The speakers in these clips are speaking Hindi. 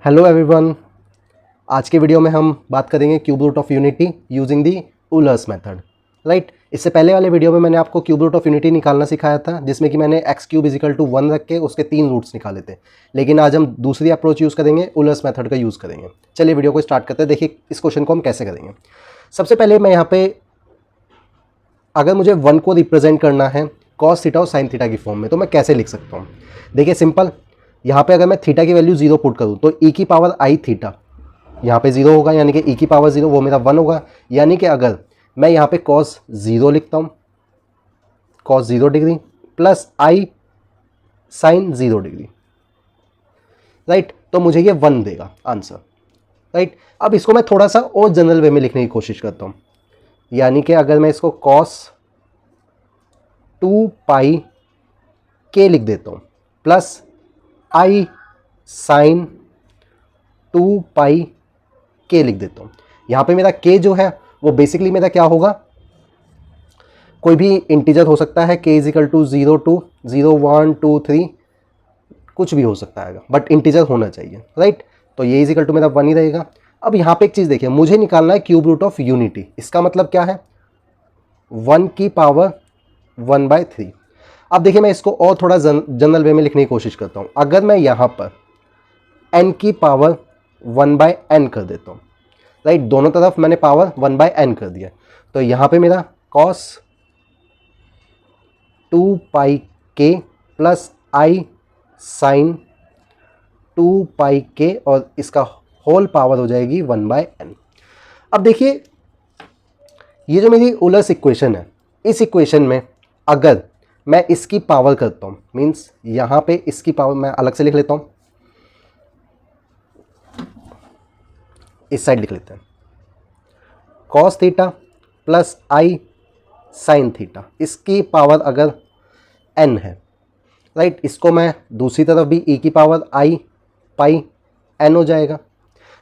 Hello everyone. आज के वीडियो में हम बात करेंगे cube root of unity using the Euler's method. Right, इससे पहले वाले वीडियो में मैंने आपको क्यूब रूट ऑफ यूनिटी निकालना सिखाया था, जिसमें कि मैंने एक्स क्यूब इजिकल टू 1 रख के उसके 3 रूट्स निकाले थे। लेकिन आज हम दूसरी अप्रोच यूज़ करेंगे, यूलर्स मेथड का यूज़ करेंगे। चलिए वीडियो को स्टार्ट करते हैं। देखिए इस क्वेश्चन को हम कैसे करेंगे। सबसे पहले मैं यहाँ पे, अगर मुझे 1 को रिप्रेजेंट करना है कॉस थीटा और साइन थीटा की फॉर्म में, तो मैं कैसे लिख सकता हूँ। देखिए सिंपल, यहाँ पे अगर मैं थीटा की वैल्यू 0 पुट करूँ तो ई की पावर आई थीटा यहाँ पे 0 होगा, यानी कि ई की पावर 0 वो मेरा 1 होगा। यानी कि अगर मैं यहाँ पे कॉस 0 लिखता हूँ, cos 0 degree plus i sine 0 degree, right, तो मुझे ये 1 देगा आंसर। राइट, अब इसको मैं थोड़ा सा और जनरल वे में लिखने की कोशिश करता हूँ। यानी कि अगर मैं इसको कॉस 2 पाई के लिख देता हूँ प्लस आई साइन 2 पाई के लिख देता हूँ। यहाँ पे मेरा के जो है वो बेसिकली मेरा क्या होगा, कोई भी इंटीजर हो सकता है। के इजिकल टू 0 2 0 1 2 3 कुछ भी हो सकता है, बट इंटीजर होना चाहिए। राइट, तो ये इजिकल टू मेरा 1 ही रहेगा। अब यहाँ पे एक चीज़ देखिए, मुझे निकालना है क्यूब रूट ऑफ यूनिटी। इसका मतलब क्या है, 1 की पावर 1/3। अब देखिए मैं इसको और थोड़ा जनरल वे में लिखने की कोशिश करता हूँ। अगर मैं यहाँ पर n की पावर 1/n कर देता हूँ, राइट, दोनों तरफ मैंने पावर 1/n कर दिया, तो यहाँ पे मेरा cos 2 पाई के प्लस आई साइन 2 पाई के और इसका होल पावर हो जाएगी 1/n। अब देखिए ये जो मेरी यूलर्स इक्वेशन है, इस इक्वेशन में अगर मैं इसकी पावर करता हूँ, मीन्स यहाँ पे इसकी पावर मैं अलग से लिख लेता हूँ, इस साइड लिख लेते हैं, cos theta plus i sine theta, इसकी पावर अगर n है, राइट, इसको मैं दूसरी तरफ भी e की पावर आई पाई n हो जाएगा।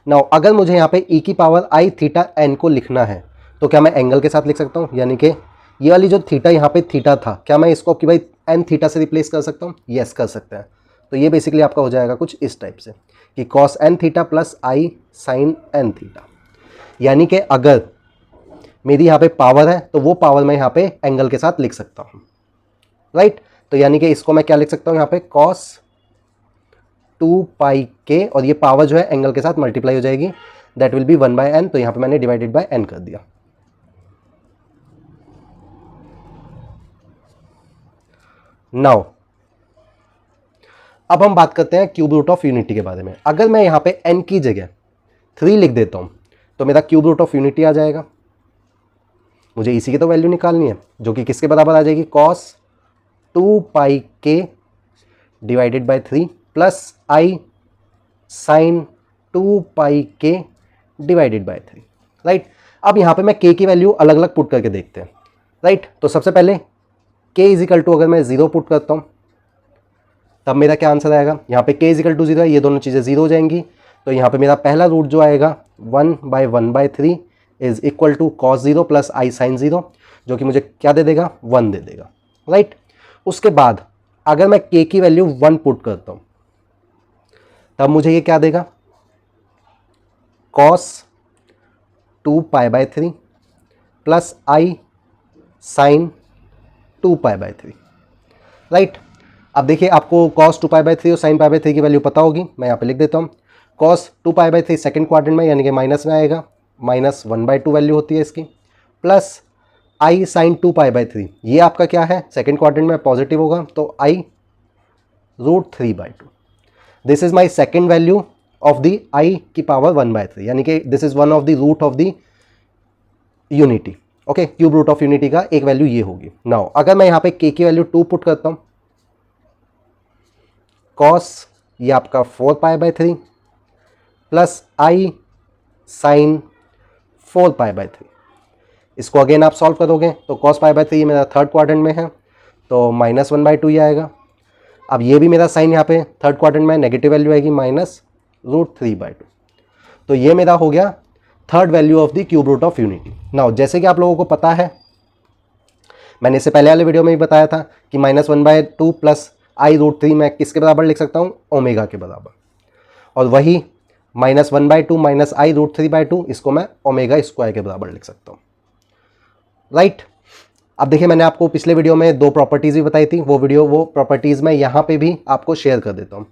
नाउ अगर मुझे यहाँ पे e की पावर आई थीटा n को लिखना है, तो क्या मैं एंगल के साथ लिख सकता हूँ। यानी कि ये वाली जो थीटा यहाँ पे थीटा था, क्या मैं इसको कि भाई n थीटा से रिप्लेस कर सकता हूँ। यस, कर सकते हैं। तो ये बेसिकली आपका हो जाएगा कुछ इस टाइप से कि cos n theta plus i sign n theta. यानी कि अगर मेरी यहाँ पे पावर है तो वो पावर मैं यहाँ पे एंगल के साथ लिख सकता हूँ। राइट, तो यानी कि इसको मैं क्या लिख सकता हूँ, यहाँ पे कॉस 2 पाई के और ये पावर जो है एंगल के साथ मल्टीप्लाई हो जाएगी, दैट विल बी 1/n। तो यहाँ पे मैंने डिवाइडेड बाय n कर दिया। नाउ अब हम बात करते हैं क्यूब रूट ऑफ यूनिटी के बारे में। अगर मैं यहाँ पे n की जगह 3 लिख देता हूँ तो मेरा क्यूब रूट ऑफ यूनिटी आ जाएगा। मुझे इसी की तो वैल्यू निकालनी है, जो कि किसके बराबर आ जाएगी, कॉस 2 पाई के divided by 3 plus i sine 2 pi के डिवाइडेड बाय 3। राइट, अब यहाँ पे मैं के की वैल्यू अलग अलग पुट करके देखते हैं। राइट, तो सबसे पहले के इजिकल टू अगर मैं 0 पुट करता हूँ तब मेरा क्या आंसर आएगा। यहाँ पे के इजिकल टू 0 है, ये दोनों चीज़ें 0 हो जाएंगी। तो यहाँ पे मेरा पहला रूट जो आएगा 1/1/3 is equal to cos 0 plus i sine 0, जो कि मुझे क्या दे देगा, 1 दे देगा। राइट, उसके बाद अगर मैं के की वैल्यू 1 पुट करता हूँ तब मुझे ये क्या देगा, cos 2π/3 plus i sign 2π/3। Right, अब देखिए आपको कॉस 2π/3 और साइन π/3 की वैल्यू पता होगी, मैं यहाँ पे लिख देता हूँ। कॉस 2π/3 सेकेंड क्वाड्रेंट में यानी कि माइनस में आएगा, -1/2 वैल्यू होती है इसकी, प्लस आई साइन 2π/3 ये आपका क्या है, सेकेंड क्वाड्रेंट में पॉजिटिव होगा, तो I √3/2। This is my second value of the I की पावर 1/3, यानी कि this is one of the root of the unity. Okay, cube root of unity का एक वैल्यू ये होगी। नाउ अगर मैं यहाँ पे के की वैल्यू 2 पुट करता हूँ, कॉस ये आपका 4π/3 प्लस आई साइन 4π/3। इसको अगेन आप सॉल्व करोगे तो cos π/3 मेरा थर्ड क्वाड्रेंट में है, तो -1/2 ही आएगा। अब ये भी मेरा साइन यहाँ पे थर्ड क्वाड्रेंट में नेगेटिव वैल्यू आएगी, -√3/2। तो ये मेरा हो गया third value of the cube root of unity. Now जैसे कि आप लोगों को पता है, मैंने इससे पहले वाले वीडियो में भी बताया था कि -1/2 प्लस i√3 मैं किसके बराबर लिख सकता हूँ, ओमेगा के बराबर। और वही -1/2 माइनस आई रूट 3/2, इसको मैं ओमेगा स्क्वायर के बराबर लिख सकता हूँ, राइट। अब देखिए मैंने आपको पिछले वीडियो में 2 प्रॉपर्टीज़ भी बताई थी, वो प्रॉपर्टीज़ मैं यहाँ पे भी आपको शेयर कर देता हूँ।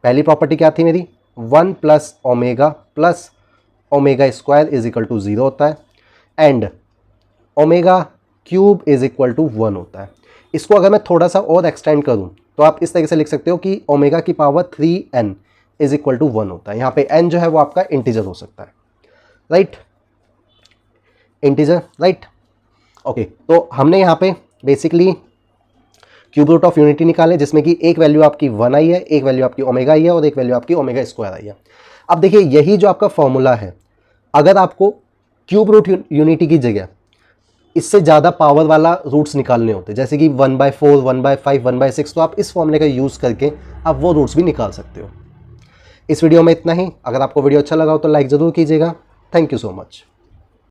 पहली प्रॉपर्टी क्या थी मेरी, 1 plus omega square is equal to 0 होता है and omega cube is equal to 1 होता है। इसको अगर मैं थोड़ा सा और एक्सटेंड करूँ तो आप इस तरीके से लिख सकते हो कि ओमेगा की power 3n is equal to 1 होता है। यहाँ पे n जो है वो आपका इंटीजर हो सकता है, राइट, इंटीजर, राइट। ओके, तो हमने यहाँ पे basically cube root of unity निकाले, जिसमें कि एक वैल्यू आपकी 1 आई है, एक वैल्यू आपकी ओमेगा आई है और एक वैल्यू आपकी ओमेगा स्क्वायर आई है। अब देखिए यही जो आपका फॉर्मूला है, अगर आपको क्यूब रूट यूनिटी की जगह इससे ज़्यादा पावर वाला रूट्स निकालने होते, जैसे कि 1/4, 1/5, 1/6, तो आप इस फॉर्मूले का यूज़ करके आप वो रूट्स भी निकाल सकते हो। इस वीडियो में इतना ही। अगर आपको वीडियो अच्छा लगा हो तो लाइक ज़रूर कीजिएगा। Thank you so much.